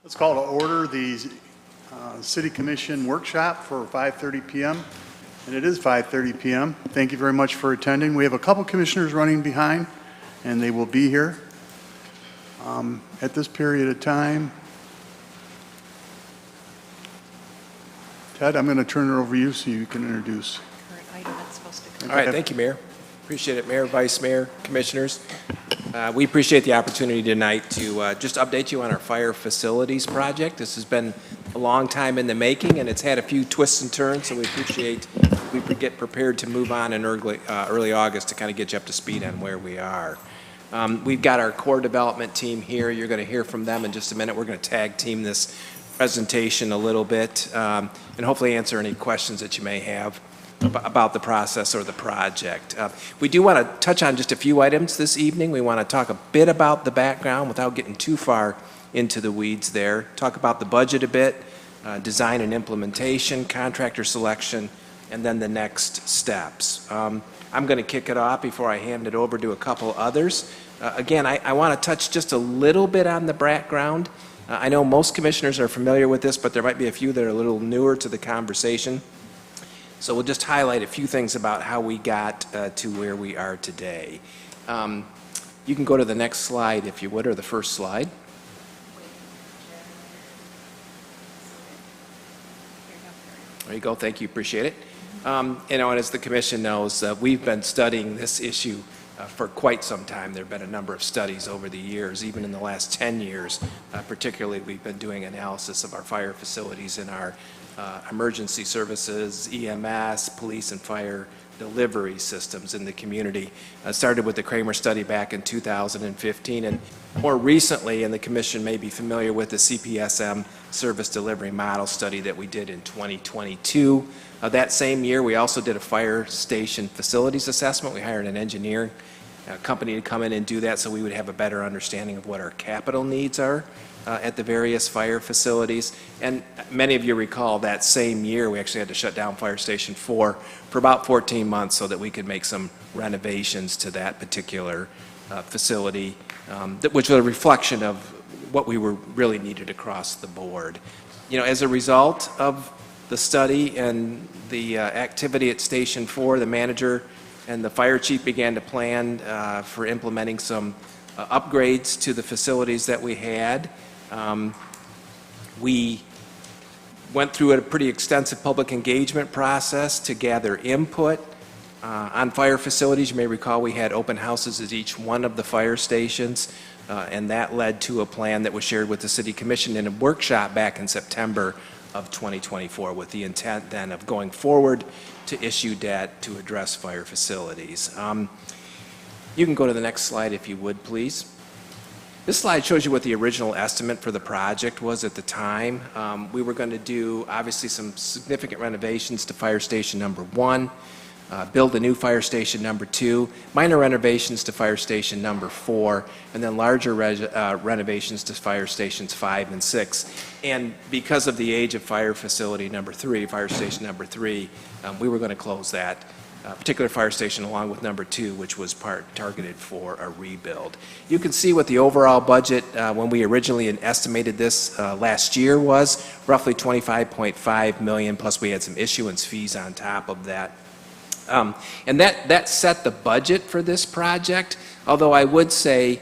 Let's call to order the City Commission workshop for 5:30 p.m. And it is 5:30 p.m. Thank you very much for attending. We have a couple commissioners running behind, and they will be here at this period of time. Ted, I'm going to turn it over to you so you can introduce. Current item that's supposed to come. All right, thank you, Mayor. Appreciate it, Mayor, Vice Mayor, Commissioners. We appreciate the opportunity tonight to just update you on our fire facilities project. This has been a long time in the making, and it's had a few twists and turns, so we appreciate we get prepared to move on in early August to kind of get you up to speed on where we are. We've got our core development team here. You're going to hear from them in just a minute. We're going to tag team this presentation a little bit and hopefully answer any questions that you may have about the process or the project. We do want to touch on just a few items this evening. We want to talk a bit about the background without getting too far into the weeds there. Talk about the budget a bit, design and implementation, contractor selection, and then the next steps. I'm going to kick it off before I hand it over to a couple others. Again, I want to touch just a little bit on the background. I know most commissioners are familiar with this, but there might be a few that are a little newer to the conversation. So we'll just highlight a few things about how we got to where we are today. You can go to the next slide, if you would, or the first slide. There you go. Thank you. Appreciate it. And as the Commission knows, we've been studying this issue for quite some time. There have been a number of studies over the years, even in the last 10 years. Particularly, we've been doing analysis of our fire facilities in our emergency services, EMS, police and fire delivery systems in the community. Started with the Kramer study back in 2015, and more recently, and the Commission may be familiar with the CPSM service delivery model study that we did in 2022. That same year, we also did a fire station facilities assessment. We hired an engineering company to come in and do that so we would have a better understanding of what our capital needs are at the various fire facilities. And many of you recall that same year we actually had to shut down Fire Station 4 for about 14 months so that we could make some renovations to that particular facility, which was a reflection of what we were really needed across the board. As a result of the study and the activity at Station 4, the manager and the fire chief began to plan for implementing some upgrades to the facilities that we had. We went through a pretty extensive public engagement process to gather input on fire facilities. You may recall we had open houses at each one of the fire stations, and that led to a plan that was shared with the City Commission in a workshop back in September of 2024 with the intent then of going forward to issue debt to address fire facilities. You can go to the next slide if you would, please. This slide shows you what the original estimate for the project was at the time. We were going to do obviously some significant renovations to Fire Station number 1, build a new Fire Station number 2, minor renovations to Fire Station number 4, and then larger renovations to Fire Stations 5 and 6. And because of the age of Fire Facility number 3, Fire Station number 3, we were going to close that particular fire station along with number 2, which was targeted for a rebuild. You can see what the overall budget when we originally estimated this last year was roughly $25.5 million, plus we had some issuance fees on top of that. And that set the budget for this project, although I would say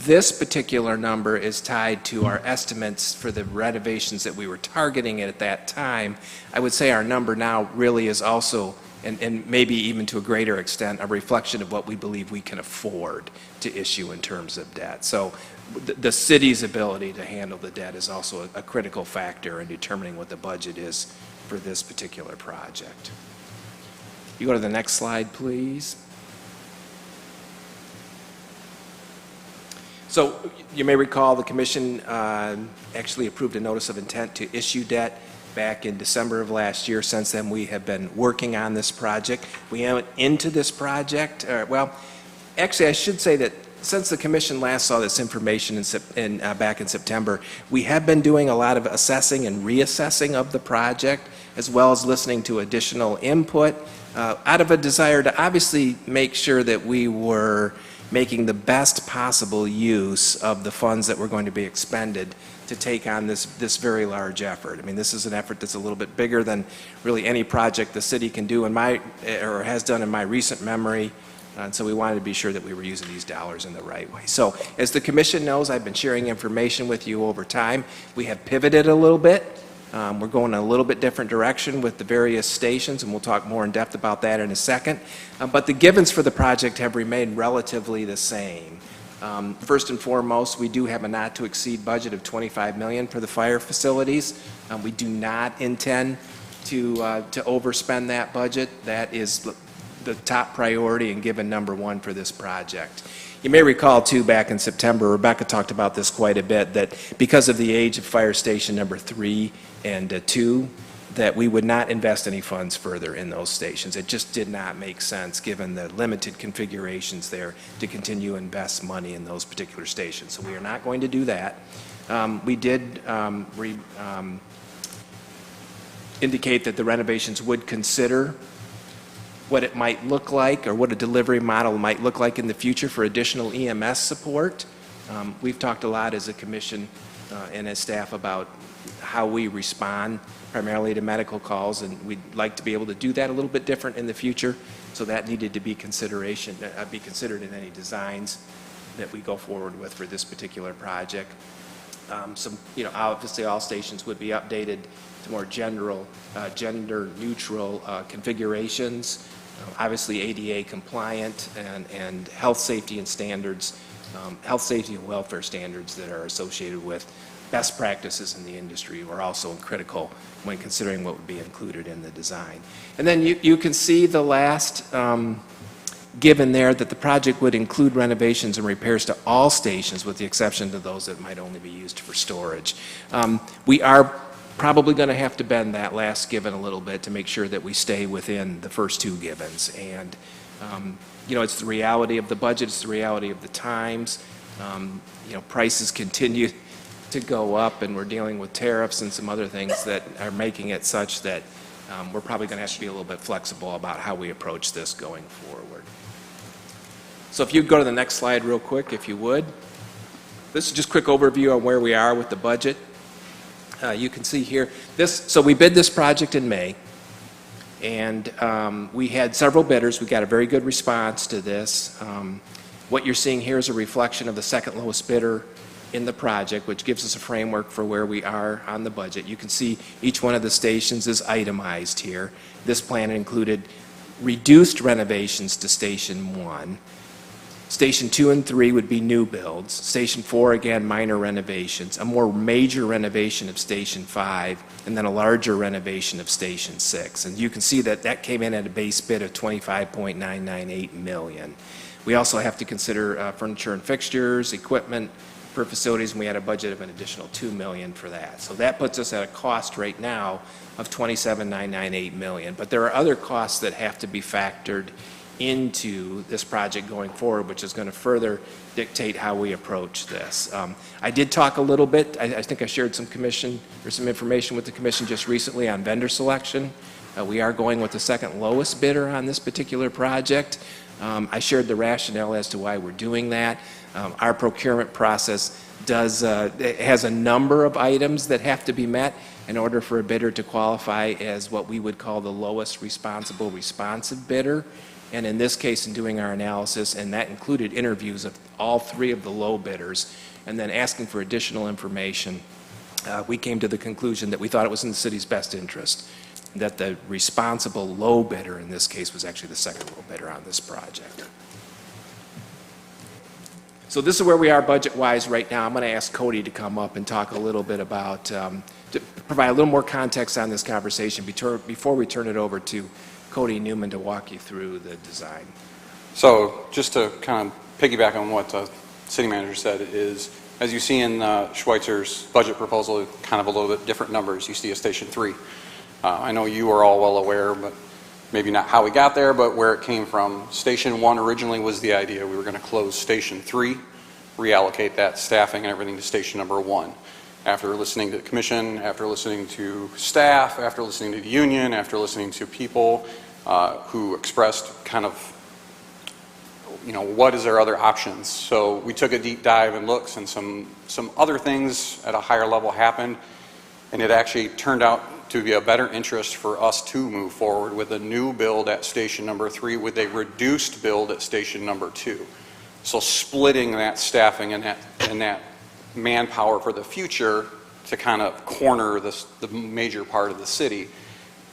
this particular number is tied to our estimates for the renovations that we were targeting at that time. I would say our number now really is also, and maybe even to a greater extent, a reflection of what we believe we can afford to issue in terms of debt. So the city's ability to handle the debt is also a critical factor in determining what the budget is for this particular project. You go to the next slide, please. So you may recall the Commission actually approved a notice of intent to issue debt back in December of last year. Since then, we have been working on this project. We went into this project, actually I should say that since the Commission last saw this information back in September, we have been doing a lot of assessing and reassessing of the project, as well as listening to additional input out of a desire to obviously make sure that we were making the best possible use of the funds that were going to be expended to take on this very large effort. I mean, this is an effort that's a little bit bigger than really any project the city can do or has done in my recent memory. And so we wanted to be sure that we were using these dollars in the right way. So as the commission knows, I've been sharing information with you over time. We have pivoted a little bit. We're going in a little bit different direction with the various stations, and we'll talk more in depth about that in a second. But the givens for the project have remained relatively the same. First and foremost, we do have a not-to-exceed budget of $25 million for the fire facilities. We do not intend to overspend that budget. That is the top priority and given number one for this project. You may recall, too, back in September, Rebecca talked about this quite a bit, that because of the age of fire station number 3 and 2, that we would not invest any funds further in those stations. It just did not make sense, given the limited configurations there, to continue to invest money in those particular stations. So we are not going to do that. We did indicate that the renovations would consider what it might look like or what a delivery model might look like in the future for additional EMS support. We've talked a lot as a commission and as staff about how we respond primarily to medical calls, and we'd like to be able to do that a little bit different in the future, so that needed to be considered in any designs that we go forward with for this particular project. Obviously all stations would be updated to more gender-neutral configurations, obviously ADA compliant and health safety and standards, health safety and welfare standards that are associated with best practices in the industry are also critical when considering what would be included in the design. And then you can see the last given there that the project would include renovations and repairs to all stations with the exception of those that might only be used for storage. We are probably going to have to bend that last given a little bit to make sure that we stay within the first two givens. And, it's the reality of the budget, it's the reality of the times. Prices continue to go up, and we're dealing with tariffs and some other things that are making it such that we're probably going to have to be a little bit flexible about how we approach this going forward. So if you go to the next slide real quick, if you would. This is just a quick overview on where we are with the budget. You can see here, so we bid this project in May, and we had several bidders. We got a very good response to this. What you're seeing here is a reflection of the second lowest bidder in the project, which gives us a framework for where we are on the budget. You can see each one of the stations is itemized here. This plan included reduced renovations to Station 1. Station 2 and 3 would be new builds. Station 4, again, minor renovations. A more major renovation of Station 5, and then a larger renovation of Station 6. And you can see that that came in at a base bid of $25.998 million. We also have to consider furniture and fixtures, equipment for facilities, and we had a budget of an additional $2 million for that. So that puts us at a cost right now of $27.998 million. But there are other costs that have to be factored into this project going forward, which is going to further dictate how we approach this. I did talk a little bit, I think I shared some information with the commission just recently on vendor selection. We are going with the second lowest bidder on this particular project. I shared the rationale as to why we're doing that. Our procurement process has a number of items that have to be met in order for a bidder to qualify as what we would call the lowest responsive bidder. And in this case, in doing our analysis, and that included interviews of all three of the low bidders, and then asking for additional information, we came to the conclusion that we thought it was in the city's best interest, that the responsible low bidder in this case was actually the second low bidder on this project. So this is where we are budget-wise right now. I'm going to ask Cody to come up and talk a little bit about, to provide a little more context on this conversation before we turn it over to Cody Newman to walk you through the design. So just to kind of piggyback on what the city manager said is, as you see in Schweitzer's budget proposal, kind of a little bit different numbers. You see a Station 3. I know you are all well aware, but maybe not how we got there, but where it came from. Station 1 originally was the idea we were going to close Station 3, reallocate that staffing and everything to Station number 1. After listening to the commission, after listening to staff, after listening to the union, after listening to people who expressed kind of what is our other options? So we took a deep dive and looked, and some other things at a higher level happened, and it actually turned out to be a better interest for us to move forward with a new build at station number 3 with a reduced build at station number 2. So splitting that staffing and that manpower for the future to kind of corner the major part of the city.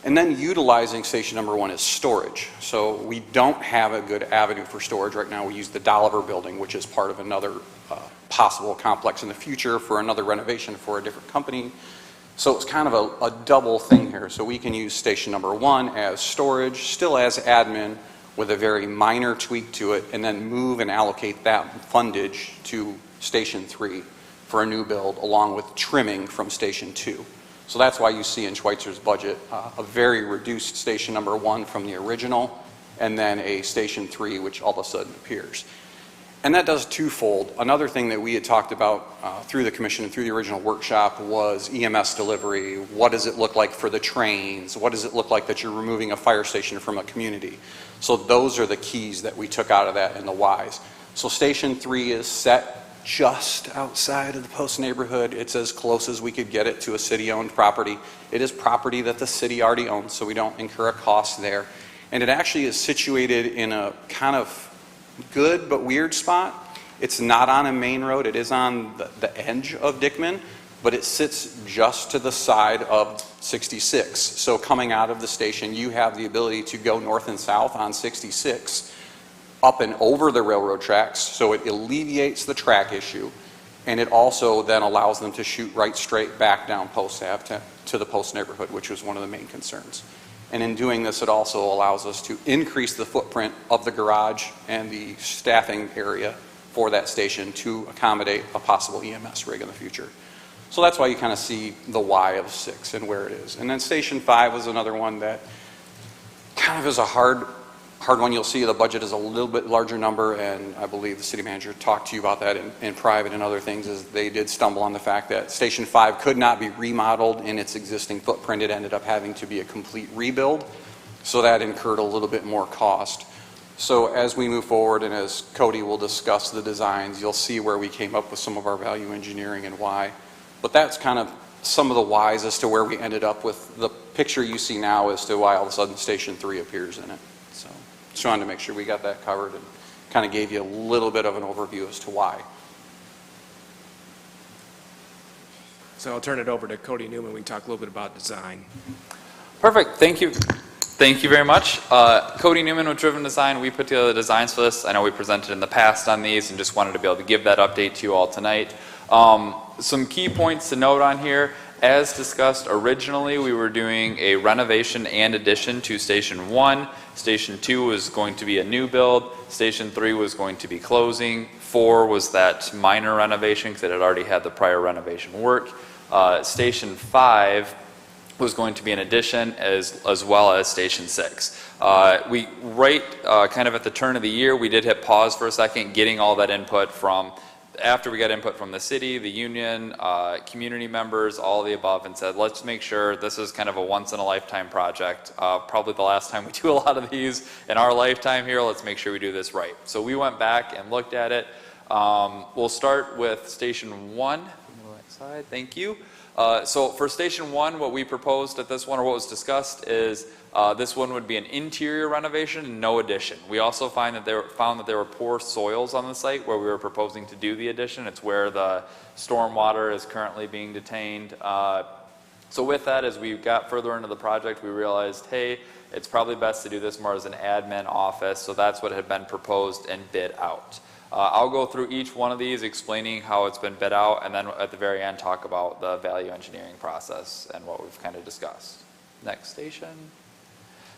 And then utilizing station number 1 as storage. So we don't have a good avenue for storage right now. We use the Dolliver building, which is part of another possible complex in the future for another renovation for a different company. So it's kind of a double thing here. So we can use station number 1 as storage, still as admin, with a very minor tweak to it, and then move and allocate that fundage to station 3 for a new build, along with trimming from station 2. So that's why you see in Schweitzer's budget a very reduced station number 1 from the original, and then a station 3, which all of a sudden appears. And that does twofold. Another thing that we had talked about through the commission and through the original workshop was EMS delivery. What does it look like for the trains? What does it look like that you're removing a fire station from a community? So those are the keys that we took out of that and the whys. So station 3 is set just outside of the Post neighborhood. It's as close as we could get it to a city-owned property. It is property that the city already owns, so we don't incur a cost there. And it actually is situated in a kind of good but weird spot. It's not on a main road. It is on the edge of Dickman, but it sits just to the side of 66. So coming out of the station, you have the ability to go north and south on 66, up and over the railroad tracks, so it alleviates the track issue, and it also then allows them to shoot right straight back down Post Ave to the Post neighborhood, which was one of the main concerns. And in doing this, it also allows us to increase the footprint of the garage and the staffing area for that station to accommodate a possible EMS rig in the future. So that's why you kind of see the why of 6 and where it is. And then station 5 was another one that kind of is a hard one. You'll see the budget is a little bit larger number, and I believe the city manager talked to you about that in private and other things, is they did stumble on the fact that station 5 could not be remodeled in its existing footprint. It ended up having to be a complete rebuild, so that incurred a little bit more cost. So as we move forward, and as Cody will discuss the designs, you'll see where we came up with some of our value engineering and why. But that's kind of some of the whys as to where we ended up with the picture you see now as to why all of a sudden station 3 appears in it. So just wanted to make sure we got that covered and kind of gave you a little bit of an overview as to why. So I'll turn it over to Cody Newman. We can talk a little bit about design. Perfect. Thank you. Thank you very much. Cody Newman with Driven Design. We put together the designs for this. I know we presented in the past on these and just wanted to be able to give that update to you all tonight. Some key points to note on here. As discussed originally, we were doing a renovation and addition to Station 1. Station 2 was going to be a new build. Station 3 was going to be closing. 4 was that minor renovation because it had already had the prior renovation work. Station 5 was going to be an addition as well as Station 6. Kind of at the turn of the year, we did hit pause for a second, getting all that input from after we got input from the city, the union, community members, all of the above, and said, let's make sure this is kind of a once-in-a-lifetime project. Probably the last time we do a lot of these in our lifetime here. Let's make sure we do this right. So we went back and looked at it. We'll start with Station 1. On the right side, thank you. So for Station 1, what we proposed at this one, or what was discussed, is this one would be an interior renovation, no addition. We also found that there were poor soils on the site where we were proposing to do the addition. It's where the stormwater is currently being detained. So with that, as we got further into the project, we realized, hey, it's probably best to do this more as an admin office. So that's what had been proposed and bid out. I'll go through each one of these, explaining how it's been bid out, and then at the very end talk about the value engineering process and what we've kind of discussed. Next station.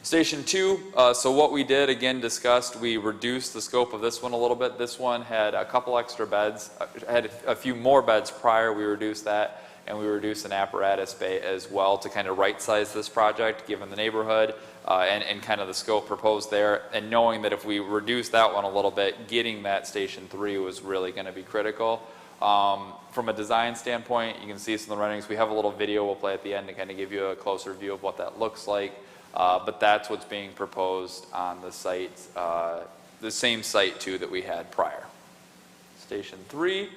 Station 2, so what we did, again discussed, we reduced the scope of this one a little bit. This one had a couple extra beds, had a few more beds prior. We reduced that, and we reduced an apparatus bay as well to kind of right-size this project, given the neighborhood and kind of the scope proposed there, and knowing that if we reduce that one a little bit, getting that Station 3 was really going to be critical. From a design standpoint, you can see some of the renderings. We have a little video we'll play at the end to kind of give you a closer view of what that looks like. But that's what's being proposed on the site the same site too that we had prior. Station 3.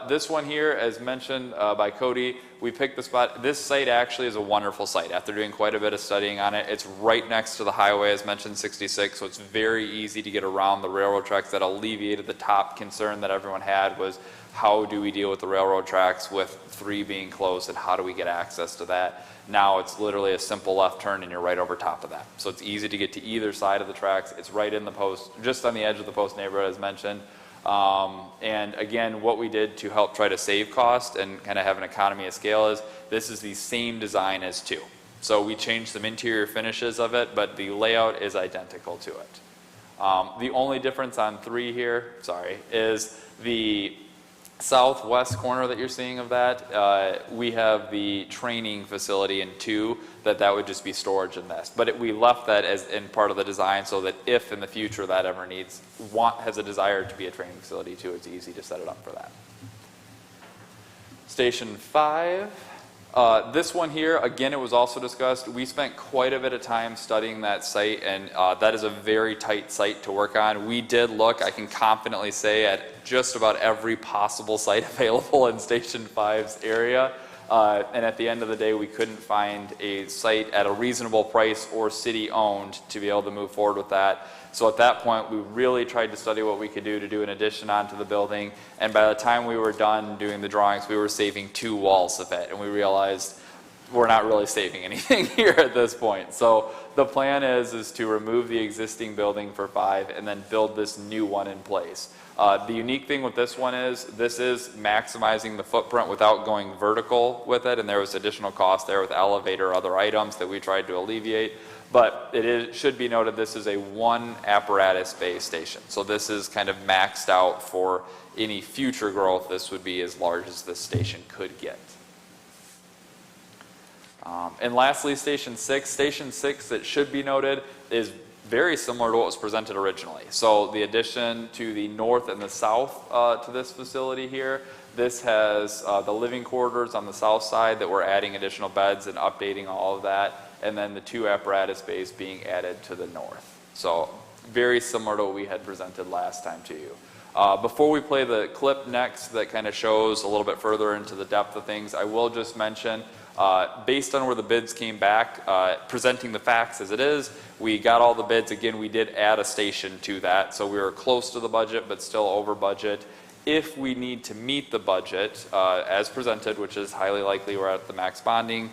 This one here, as mentioned by Cody, we picked the spot. This site actually is a wonderful site. After doing quite a bit of studying on it, it's right next to the highway, as mentioned, 66, so it's very easy to get around the railroad tracks. That alleviated the top concern that everyone had, was how do we deal with the railroad tracks with 3 being closed, and how do we get access to that? Now it's literally a simple left turn and you're right over top of that. So it's easy to get to either side of the tracks. It's right in the post, just on the edge of the post neighborhood, as mentioned. And again, what we did to help try to save cost and kind of have an economy of scale is, this is the same design as 2. So we changed some interior finishes of it, but the layout is identical to it. The only difference on 3 here, is the southwest corner that you're seeing of that. We have the training facility in 2, that would just be storage in this. But we left that as in part of the design, so that if in the future that ever has a desire to be a training facility too, it's easy to set it up for that. Station 5. This one here, again, it was also discussed. We spent quite a bit of time studying that site, and that is a very tight site to work on. We did look, I can confidently say, at just about every possible site available in Station 5's area. And at the end of the day, we couldn't find a site at a reasonable price or city-owned to be able to move forward with that. So at that point, we really tried to study what we could do to do an addition onto the building. And by the time we were done doing the drawings, we were saving 2 walls of it. And we realized we're not really saving anything here at this point. So the plan is to remove the existing building for 5 and then build this new one in place. The unique thing with this one is, this is maximizing the footprint without going vertical with it, and there was additional cost there with elevator or other items that we tried to alleviate. But should be noted, this is a 1 apparatus bay station. So this is kind of maxed out for any future growth. This would be as large as this station could get. And lastly, Station 6. Station 6, it should be noted, is very similar to what was presented originally. So the addition to the north and the south to this facility here, this has the living quarters on the south side that we're adding additional beds and updating all of that, and then the 2 apparatus bays being added to the north. So very similar to what we had presented last time to you. Before we play the clip next that kind of shows a little bit further into the depth of things, I will just mention, based on where the bids came back, presenting the facts as it is, we got all the bids. Again, we did add a station to that, so we were close to the budget but still over budget. If we need to meet the budget as presented, which is highly likely we're at the max bonding,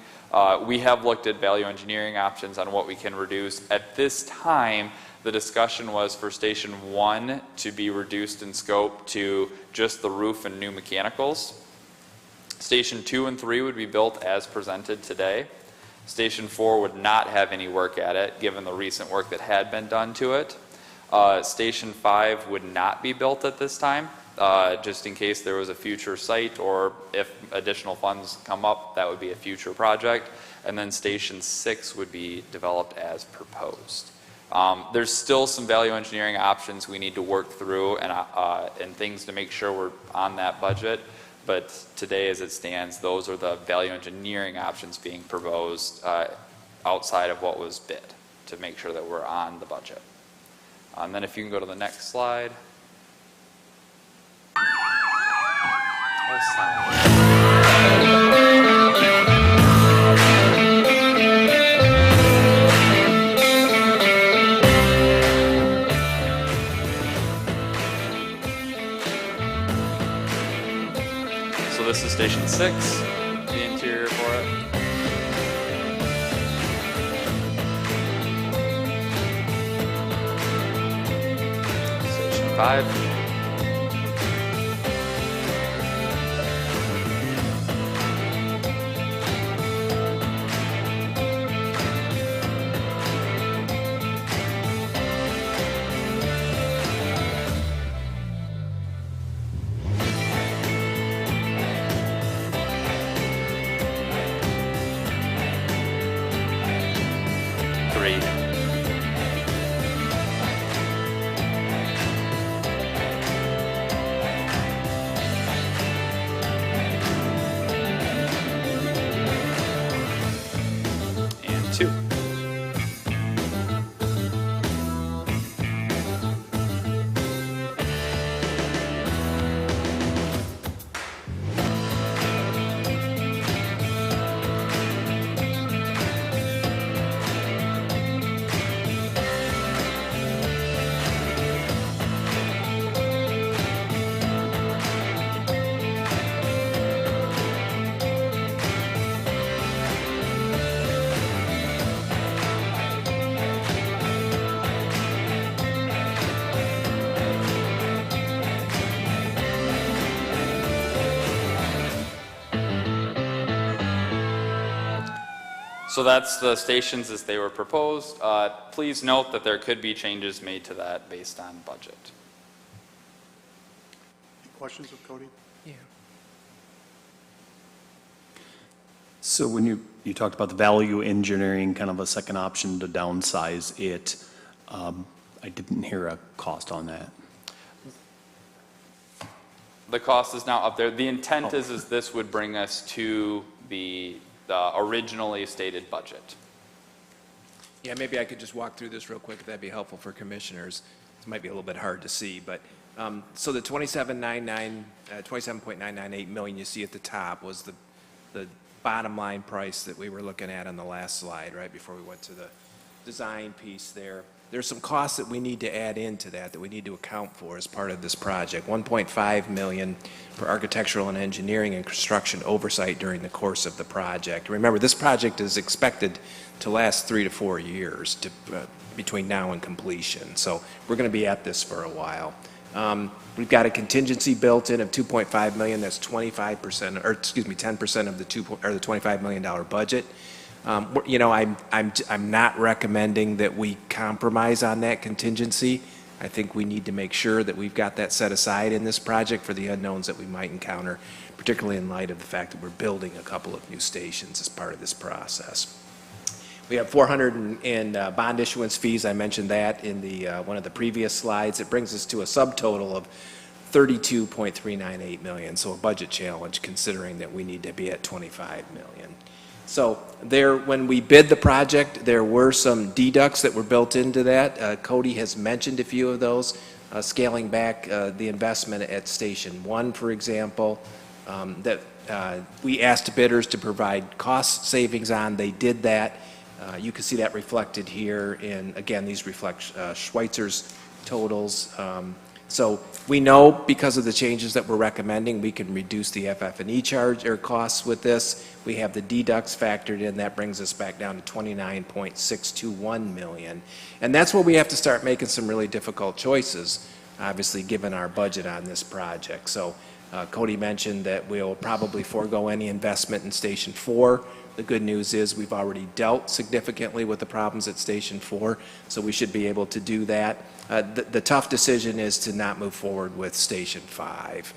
we have looked at value engineering options on what we can reduce. At this time, the discussion was for Station 1 to be reduced in scope to just the roof and new mechanicals. Station 2 and 3 would be built as presented today. Station 4 would not have any work at it, given the recent work that had been done to it. Station 5 would not be built at this time, just in case there was a future site, or if additional funds come up, that would be a future project. And then Station 6 would be developed as proposed. There's still some value engineering options we need to work through and things to make sure we're on that budget. But today, as it stands, those are the value engineering options being proposed outside of what was bid, to make sure that we're on the budget. And then if you can go to the next slide. So this is Station 6, the interior for it. Station 5. So that's the stations as they were proposed. Please note that there could be changes made to that based on budget. Any questions of Cody? Yeah. So when you talked about the value engineering, kind of a second option to downsize it, I didn't hear a cost on that. The cost is now up there. The intent is this would bring us to the originally stated budget. Yeah, maybe I could just walk through this real quick, if that'd be helpful for commissioners. It might be a little bit hard to see, but, so the 27.998 million you see at the top was the bottom line price that we were looking at on the last slide, right, before we went to the design piece there. There's some costs that we need to add into that we need to account for as part of this project. 1.5 million for architectural and engineering and construction oversight during the course of the project. Remember, this project is expected to last 3 to 4 years between now and completion. So we're going to be at this for a while. We've got a contingency built in of 2.5 million. That's 25%, or excuse me, 10% of the $25 million budget. You know, I'm not recommending that we compromise on that contingency. I think we need to make sure that we've got that set aside in this project for the unknowns that we might encounter, particularly in light of the fact that we're building a couple of new stations as part of this process. We have 400 in bond issuance fees. I mentioned that in the one of the previous slides. It brings us to a subtotal of 32.398 million. So a budget challenge, considering that we need to be at 25 million. So there, when we bid the project, there were some deducts that were built into that. Cody has mentioned a few of those, scaling back the investment at Station 1, for example, that we asked bidders to provide cost savings on. They did that. You can see that reflected here in, again, these reflect Schweitzer's totals. So we know because of the changes that we're recommending, we can reduce the FF&E charge or costs with this. We have the deducts factored in. That brings us back down to 29.621 million. And that's where we have to start making some really difficult choices, obviously, given our budget on this project. So Cody mentioned that we'll probably forego any investment in Station 4. The good news is we've already dealt significantly with the problems at Station 4, so we should be able to do that. The tough decision is to not move forward with Station 5.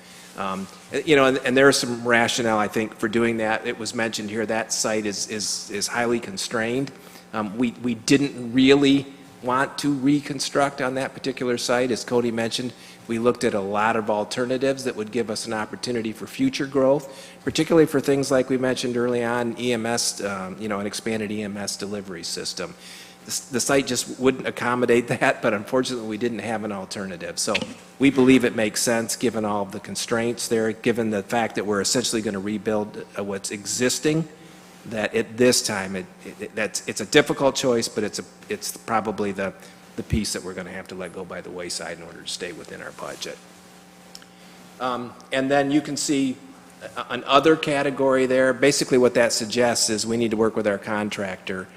You know, and there is some rationale, I think, for doing that. It was mentioned here that site is highly constrained. We didn't really want to reconstruct on that particular site. As Cody mentioned, we looked at a lot of alternatives that would give us an opportunity for future growth, particularly for things like we mentioned early on, EMS, you know, an expanded EMS delivery system. The site just wouldn't accommodate that, but unfortunately we didn't have an alternative. So we believe it makes sense, given all of the constraints there, given the fact that we're essentially going to rebuild what's existing, that at this time it's a difficult choice, but it's probably the piece that we're going to have to let go by the wayside in order to stay within our budget. And then you can see an other category there. Basically what that suggests is we need to work with our contractor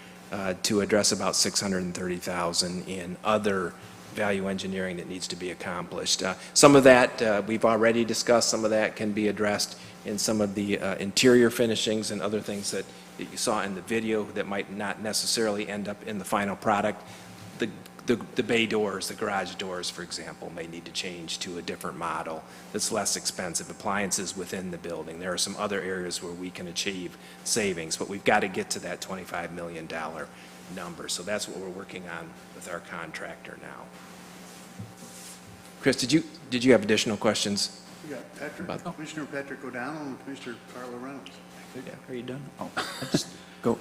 to address about $630,000 in other value engineering that needs to be accomplished. Some of that we've already discussed. Some of that can be addressed in some of the interior finishings and other things that you saw in the video that might not necessarily end up in the final product. The bay doors, the garage doors, for example, may need to change to a different model that's less expensive. Appliances within the building. There are some other areas where we can achieve savings, but we've got to get to that $25 million number. So that's what we're working on with our contractor now. Chris, did you have additional questions? We got Patrick, Commissioner Patrick O'Donnell and Commissioner Carla Reynolds. Are you done? Oh, I just go.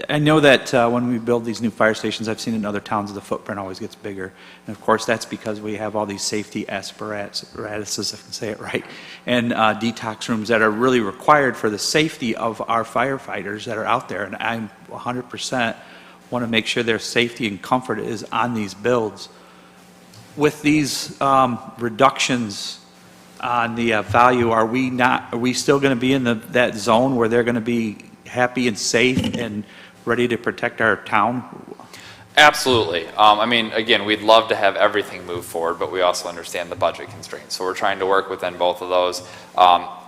I know that when we build these new fire stations, I've seen in other towns the footprint always gets bigger. And of course, that's because we have all these safety apparatuses, if I can say it right, and detox rooms that are really required for the safety of our firefighters that are out there. And I 100% want to make sure their safety and comfort is on these builds. With these reductions on the value, are we still going to be in that zone where they're going to be happy and safe and ready to protect our town? Absolutely. I mean, again, we'd love to have everything move forward, but we also understand the budget constraints. So we're trying to work within both of those.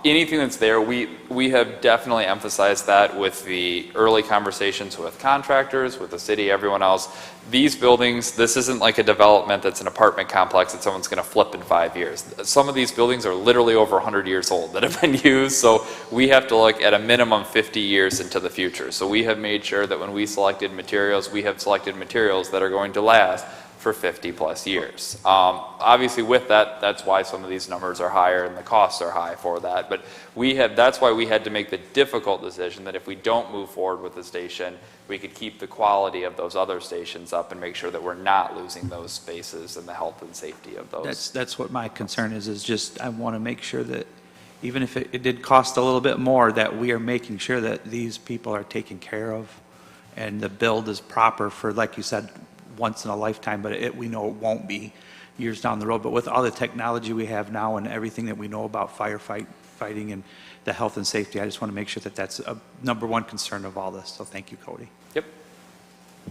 Anything that's there, we have definitely emphasized that with the early conversations with contractors, with the city, everyone else. These buildings, this isn't like a development that's an apartment complex that someone's going to flip in 5 years. Some of these buildings are literally over 100 years old that have been used, so we have to look at a minimum 50 years into the future. So we have made sure that when we selected materials, we have selected materials that are going to last for 50 plus years. Obviously with that, that's why some of these numbers are higher and the costs are high for that. But that's why we had to make the difficult decision that if we don't move forward with the station, we could keep the quality of those other stations up and make sure that we're not losing those spaces and the health and safety of those. That's what my concern is just I want to make sure that even if it did cost a little bit more, that we are making sure that these people are taken care of and the build is proper for, like you said, once in a lifetime, but we know it won't be years down the road. But with all the technology we have now and everything that we know about fighting and the health and safety, I just want to make sure that that's a number one concern of all this. So thank you, Cody. Yep.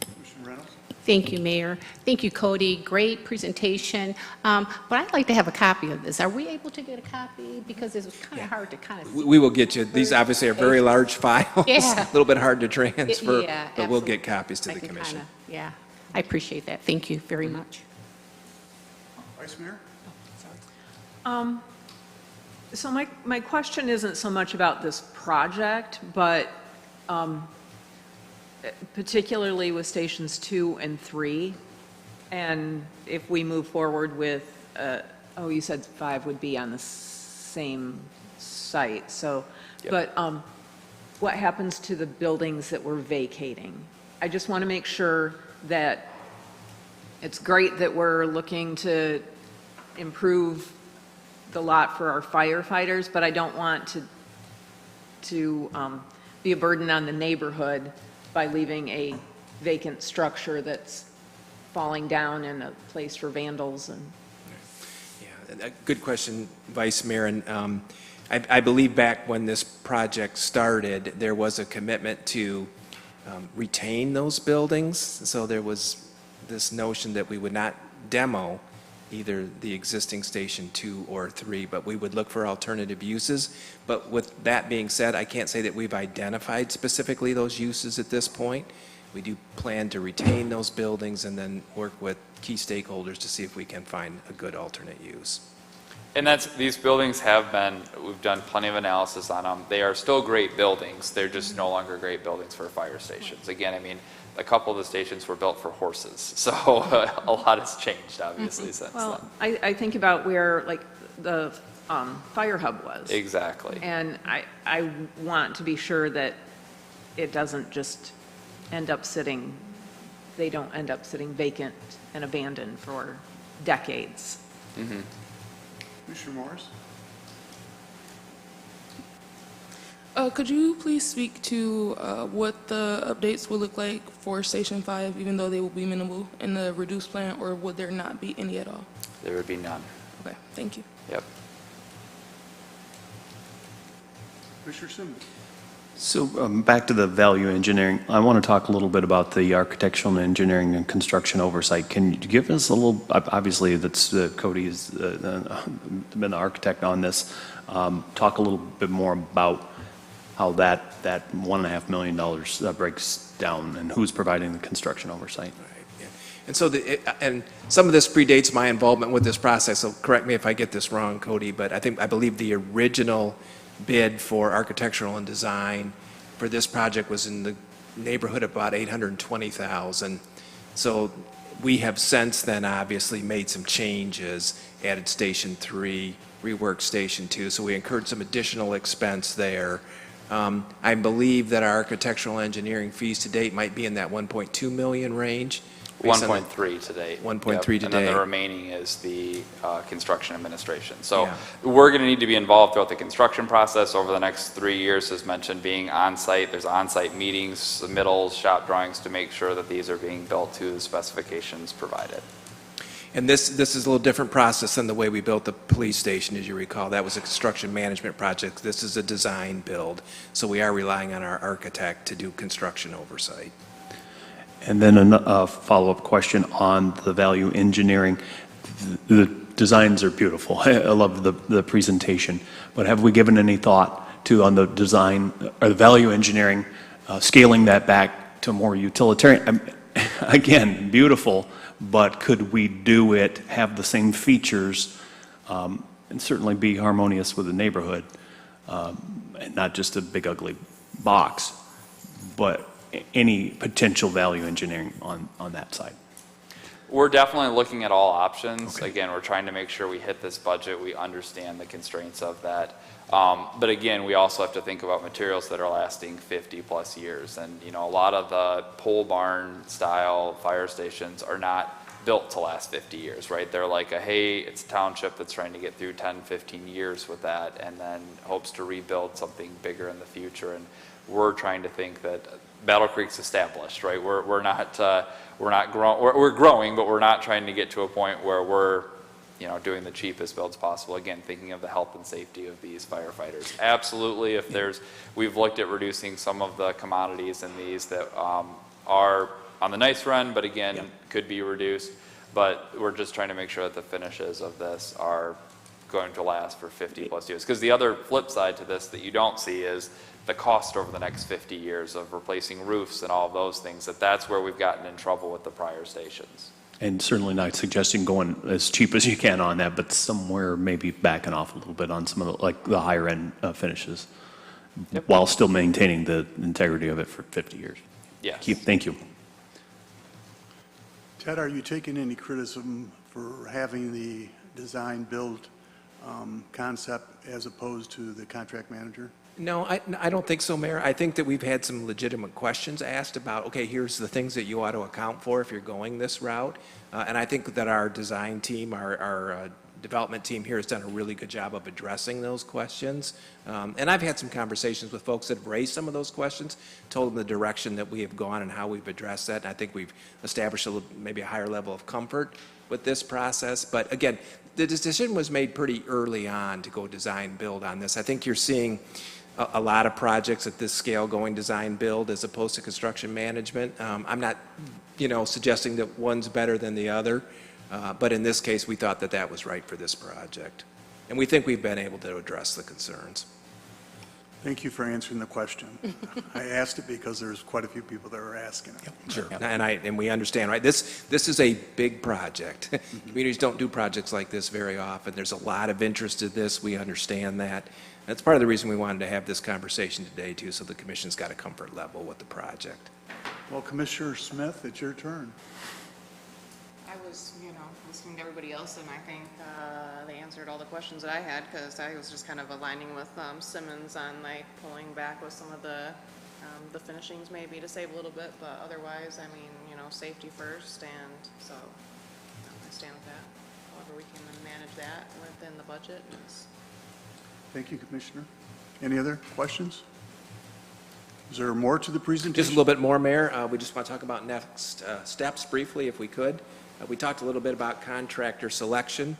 Commissioner Reynolds? Thank you, Mayor. Thank you, Cody. Great presentation. But I'd like to have a copy of this. Are we able to get a copy? Because it was kind of hard to kind of see. We will get you. These obviously are very large files. Yeah. A little bit hard to transfer, Yeah, but we'll absolutely. get copies to I the can commission. kinda- Yeah, I appreciate that. Thank you very much. Vice Mayor? So my question isn't so much about this project, but particularly with stations 2 and 3, and if we move forward with, you said 5 would be on the same site, so, Yep. but what happens to the buildings that we're vacating? I just want to make sure that it's great that we're looking to improve the lot for our firefighters, but I don't want to be a burden on the neighborhood by leaving a vacant structure that's falling down and a place for vandals and. Yeah, a good question, Vice Mayor. And I believe back when this project started, there was a commitment to retain those buildings. So there was this notion that we would not demo either the existing station 2 or 3, but we would look for alternative uses. But with that being said, I can't say that we've identified specifically those uses at this point. We do plan to retain those buildings and then work with key stakeholders to see if we can find a good alternate use. And these buildings we've done plenty of analysis on them. They are still great buildings. They're just no longer great buildings for fire stations. Again, I mean, a couple of the stations were built for horses. So a lot has changed, obviously, since Well, then. I think about where, like, the fire hub was. Exactly. And I want to be sure that it doesn't just they don't end up sitting vacant and abandoned for decades. Mm-hmm. Commissioner Morris? Could you please speak to what the updates will look like for Station 5, even though they will be minimal in the reduced plan, or would there not be any at all? There would be none. Okay, thank you. Yep. Commissioner Simmons? So back to the value engineering, I want to talk a little bit about the architectural and engineering and construction oversight. Can you give us a little, obviously that's Cody's been the architect on this, talk a little bit more about how that $1.5 million breaks down and who's providing the construction oversight. Right, yeah. And so, and some of this predates my involvement with this process, so correct me if I get this wrong, Cody, but I believe the original bid for architectural and design for this project was in the neighborhood of about $820,000. So we have since then obviously made some changes, added Station 3, reworked Station 2, so we incurred some additional expense there. I believe that our architectural engineering fees to date might be in that 1.2 million range. 1.3 today. 1.3 Yep. today. And then the remaining is the construction administration. So Yeah. we're going to need to be involved throughout the construction process over the next 3 years, as mentioned, being on-site. There's on-site meetings, submittals, shop drawings to make sure that these are being built to the specifications provided. And this is a little different process than the way we built the police station, as you recall. That was a construction management project. This is a design build. So we are relying on our architect to do construction oversight. And then a follow-up question on the value engineering. the designs are beautiful. I love the presentation. But have we given any thought to, on the design, or the value engineering, scaling that back to more utilitarian? Again, beautiful, but could we do it, have the same features, and certainly be harmonious with the neighborhood, and not just a big ugly box, but any potential value engineering on that side? We're definitely looking at all options. Okay. Again, we're trying to make sure we hit this budget, we understand the constraints of that. But again, we also have to think about materials that are lasting 50-plus years. And, you know, a lot of the pole barn style fire stations are not built to last 50 years, right? They're like it's a township that's trying to get through 10, 15 years with that, and then hopes to rebuild something bigger in the future. And we're trying to think that Battle Creek's established, right? We're growing, but we're not trying to get to a point where we're, you know, doing the cheapest builds possible. Again, thinking of the health and safety of these firefighters. Absolutely, we've looked at reducing some of the commodities in these that are on the nice run, but again, could be reduced. But we're just trying to make sure that the finishes of this are going to last for 50-plus years. Because the other flip side to this that you don't see is the cost over the next 50 years of replacing roofs and all of those things, that's where we've gotten in trouble with the prior stations. And certainly not suggesting going as cheap as you can on that, but somewhere maybe backing off a little bit on some of the higher end finishes, while still maintaining the integrity of it for 50 years. Yes. Thank you. Ted, are you taking any criticism for having the design build concept as opposed to the contract manager? No, I don't think so, Mayor. I think that we've had some legitimate questions asked about, okay, here's the things that you ought to account for if you're going this route. And I think that our design team, our development team here has done a really good job of addressing those questions. And I've had some conversations with folks that have raised some of those questions, told them the direction that we have gone and how we've addressed that. And I think we've established maybe a higher level of comfort with this process. But again, the decision was made pretty early on to go design build on this. I think you're seeing a lot of projects at this scale going design build as opposed to construction management. I'm not, suggesting that one's better than the other, but in this case, we thought that that was right for this project. And we think we've been able to address the concerns. Thank you for answering the question. I asked it because there's quite a few people that are asking it. Sure. And we understand, right? This is a big project. Communities don't do projects like this very often. There's a lot of interest in this. We understand that. That's part of the reason we wanted to have this conversation today, too, so the Commission's got a comfort level with the project. Well, Commissioner Smith, it's your turn. I was, listening to everybody else, and I think they answered all the questions that I had, because I was just kind of aligning with Simmons on like pulling back with some of the finishings maybe to save a little bit, but otherwise, I mean, safety first, and so I stand with that. However, we can manage that within the budget. Thank you, Commissioner. Any other questions? Is there more to the presentation? Just a little bit more, Mayor. We just want to talk about next steps briefly, if we could. We talked a little bit about contractor selection.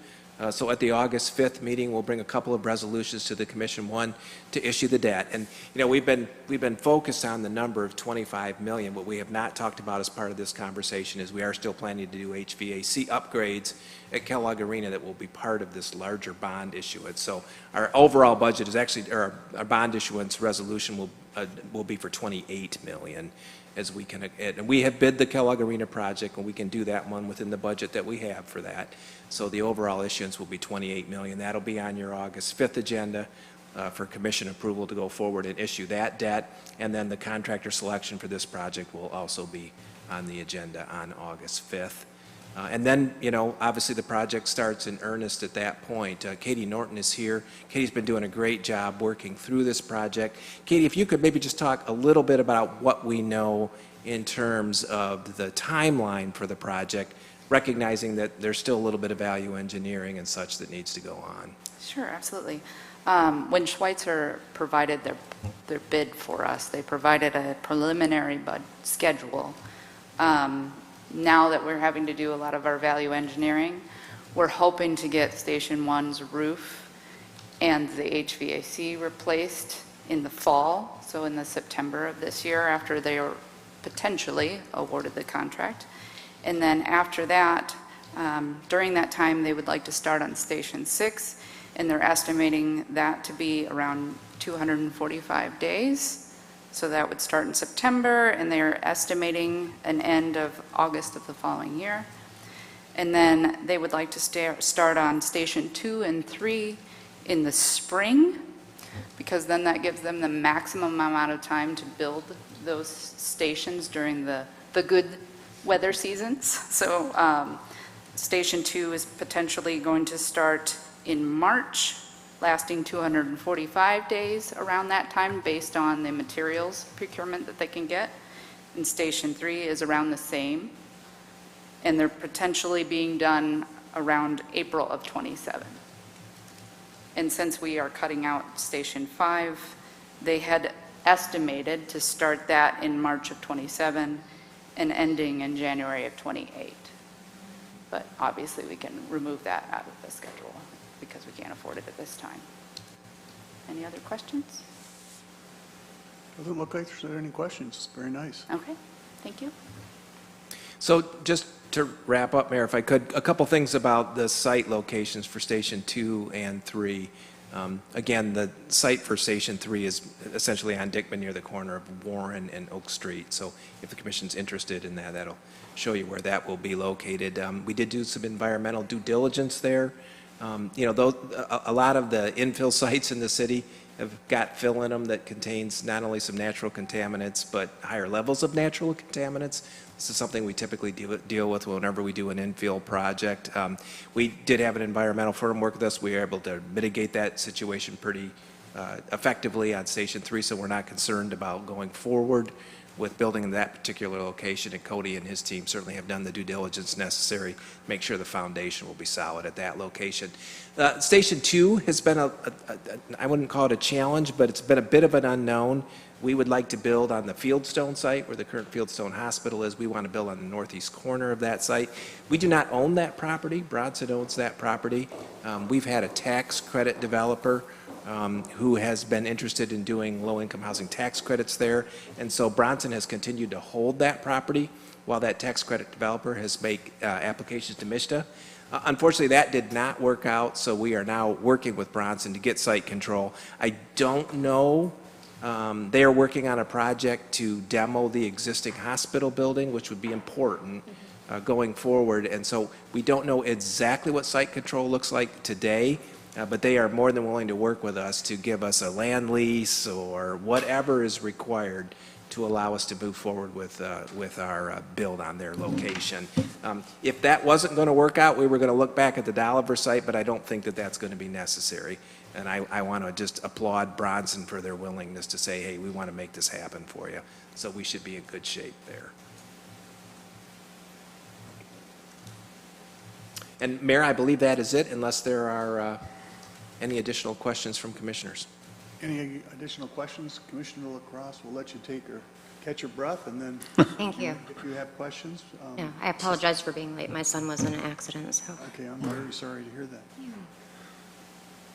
So at the August 5th meeting, we'll bring a couple of resolutions to the Commission. One, to issue the debt. And, we've been focused on the number of $25 million. What we have not talked about as part of this conversation is we are still planning to do HVAC upgrades at Kellogg Arena that will be part of this larger bond issuance. So our overall budget is actually, or our bond issuance resolution will be for $28 million. As we can, and we have bid the Kellogg Arena project, and we can do that one within the budget that we have for that. So the overall issuance will be $28 million. That'll be on your August 5th agenda for Commission approval to go forward and issue that debt. And then the contractor selection for this project will also be on the agenda on August 5th. And then, obviously the project starts in earnest at that point. Katie Norton is here. Katie's been doing a great job working through this project. Katie, if you could maybe just talk a little bit about what we know in terms of the timeline for the project, recognizing that there's still a little bit of value engineering and such that needs to go on. Sure, absolutely. When Schweitzer provided their bid for us, they provided a preliminary schedule. Now that we're having to do a lot of our value engineering, we're hoping to get Station 1's roof and the HVAC replaced in the fall, so in the September of this year after they are potentially awarded the contract. And then after that, During that time, they would like to start on Station 6, and they're estimating that to be around 245 days. So that would start in September, and they are estimating an end of August of the following year. And then they would like to start on Station 2 and 3 in the spring, because then that gives them the maximum amount of time to build those stations during the good weather seasons. So Station 2 is potentially going to start in March, lasting 245 days around that time based on the materials procurement that they can get. And Station 3 is around the same. And they're potentially being done around April of '27. And since we are cutting out Station 5, they had estimated to start that in March of '27 and ending in January of '28. But obviously, we can remove that out of the schedule because we can't afford it at this time. Any other questions? Doesn't look like there's any questions. Very nice. Okay, thank you. So just to wrap up, Mayor, if I could, a couple things about the site locations for Station 2 and 3. Again, the site for Station 3 is essentially on Dickman near the corner of Warren and Oak Street. So if the commission's interested in that, that'll show you where that will be located. We did do some environmental due diligence there. You know, a lot of the infill sites in the city have got fill in them that contains not only some natural contaminants, but higher levels of natural contaminants. This is something we typically deal with whenever we do an infill project. We did have an environmental firm work with us. We were able to mitigate that situation pretty effectively on Station 3, so we're not concerned about going forward with building in that particular location. And Cody and his team certainly have done the due diligence necessary to make sure the foundation will be solid at that location. Station 2 has been I wouldn't call it a challenge, but it's been a bit of an unknown. We would like to build on the Fieldstone site where the current Fieldstone Hospital is. We want to build on the northeast corner of that site. We do not own that property. Bronson owns that property. We've had a tax credit developer who has been interested in doing low-income housing tax credits there. And so Bronson has continued to hold that property while that tax credit developer has made applications to MSHDA. Unfortunately, that did not work out, so we are now working with Bronson to get site control. I don't know. They are working on a project to demo the existing hospital building, which would be important going forward. And so we don't know exactly what site control looks like today, but they are more than willing to work with us to give us a land lease or whatever is required to allow us to move forward with our build on their location. If that wasn't going to work out, we were going to look back at the Dolliver site, but I don't think that that's going to be necessary. And I want to just applaud Bronson for their willingness to say, hey, we want to make this happen for you. So we should be in good shape there. And Mayor, I believe that is it, unless there are any additional questions from commissioners. Any additional questions? Commissioner LaCrosse, we'll let you catch your breath, and then Thank you. if you have questions. Yeah, I apologize for being late. My son was in an accident, so. Okay, I'm very sorry to hear that.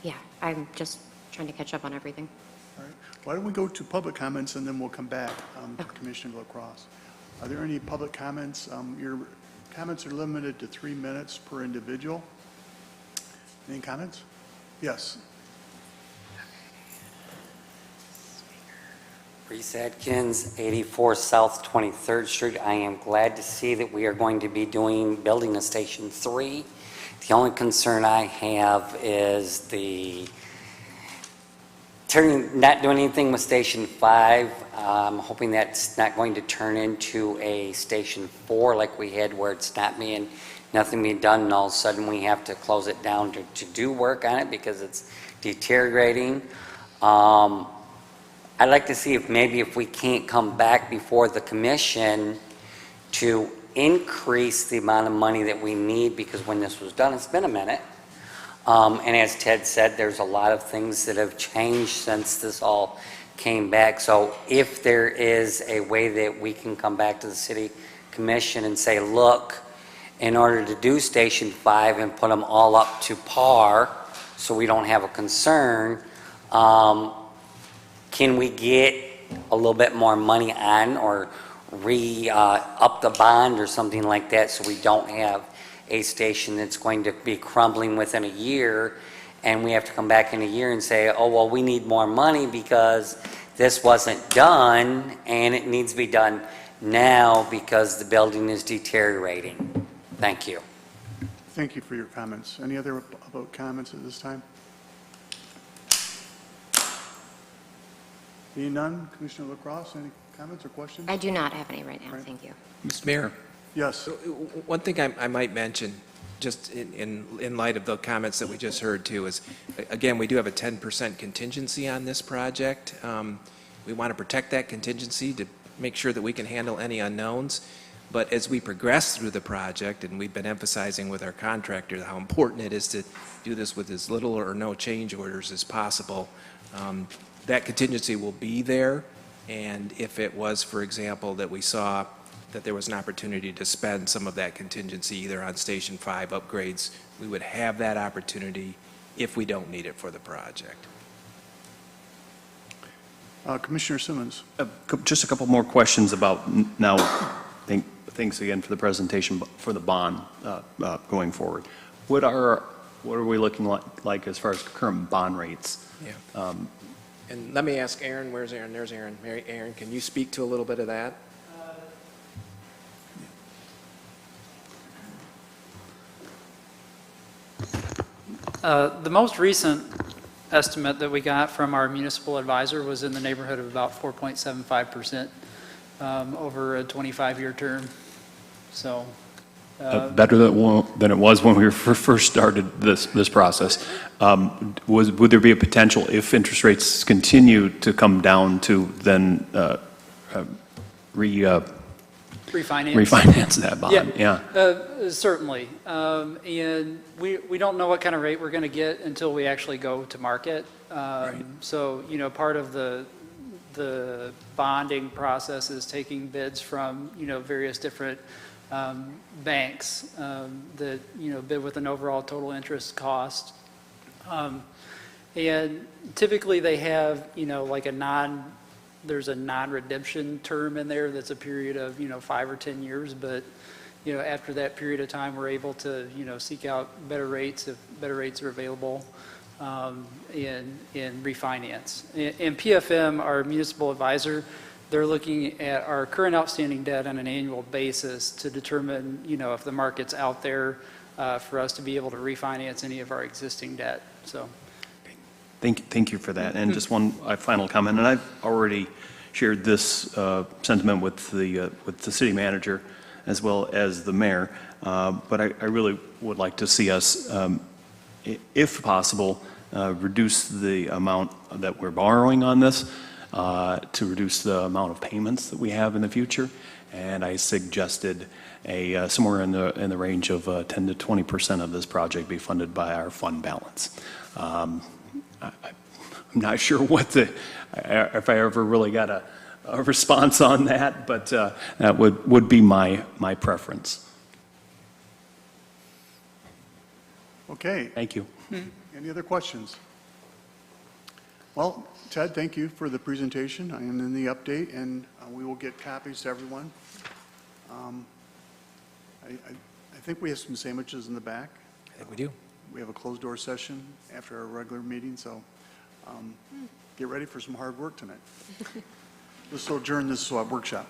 Yeah, I'm just trying to catch up on everything. All right. Why don't we go to public comments, and then we'll come back to Commissioner LaCrosse. Are there any public comments? Your comments are limited to 3 minutes per individual. Any comments? Yes. Reese Atkins, 84 South 23rd Street. I am glad to see that we are going to be building a Station 3. The only concern I have is not doing anything with Station 5. I'm hoping that's not going to turn into a Station 4 like we had, where it's nothing being done, and all of a sudden we have to close it down to do work on it because it's deteriorating. I'd like to see if we can't come back before the commission to increase the amount of money that we need, because when this was done, it's been a minute. And as Ted said, there's a lot of things that have changed since this all came back. So if there is a way that we can come back to the city commission and say, look, in order to do Station 5 and put them all up to par so we don't have a concern, can we get a little bit more money on, or up the bond or something like that, so we don't have a station that's going to be crumbling within a year, and we have to come back in a year and say, oh, well, we need more money because this wasn't done, and it needs to be done now because the building is deteriorating. Thank you. Thank you for your comments. Any other about comments at this time? Being none, Commissioner LaCrosse, any comments or questions? I do not have any right now, Right. thank you. Mr. Mayor, Yes. one thing I might mention, just in light of the comments that we just heard too, is, again, we do have a 10% contingency on this project. We want to protect that contingency to make sure that we can handle any unknowns. But as we progress through the project, and we've been emphasizing with our contractor how important it is to do this with as little or no change orders as possible, that contingency will be there. And if it was, for example, that we saw that there was an opportunity to spend some of that contingency either on Station 5 upgrades, we would have that opportunity if we don't need it for the project. Commissioner Simmons. Just a couple more questions about now, thanks again for the presentation, for the bond going forward. What are we looking like as far as current bond rates? Yeah. And let me ask Aaron, where's Aaron? There's Aaron. Aaron, can you speak to a little bit of that? The most recent estimate that we got from our municipal advisor was in the neighborhood of about 4.75% over a 25-year term. So better than it was when we first started this process. Would there be a potential, if interest rates continue to come down, to then refinance that bond? Yeah. Certainly. And we don't know what kind of rate we're going to get until we actually go to market. Right. So, part of the bonding process is taking bids from, various different banks that, bid with an overall total interest cost. And typically they have, like there's a non-redemption term in there that's a period of, 5 or 10 years, but, after that period of time, we're able to, seek out better rates if better rates are available, and refinance. And PFM, our municipal advisor, they're looking at our current outstanding debt on an annual basis to determine, if the market's out there for us to be able to refinance any of our existing debt, so. Thank you for that. And just one final comment, and I've already shared this sentiment with the city manager as well as the mayor, but I really would like to see us, if possible, reduce the amount that we're borrowing on this, to reduce the amount of payments that we have in the future. And I suggested somewhere in the range of 10 to 20% of this project be funded by our fund balance. I'm not sure if I ever really got a response on that, but that would be my preference. Okay. Thank you. Any other questions? Well, Ted, thank you for the presentation and then the update, and we will get copies to everyone. I think we have some sandwiches in the back. I think we do. We have a closed-door session after our regular meeting, so get ready for some hard work tonight. This will adjourn this workshop.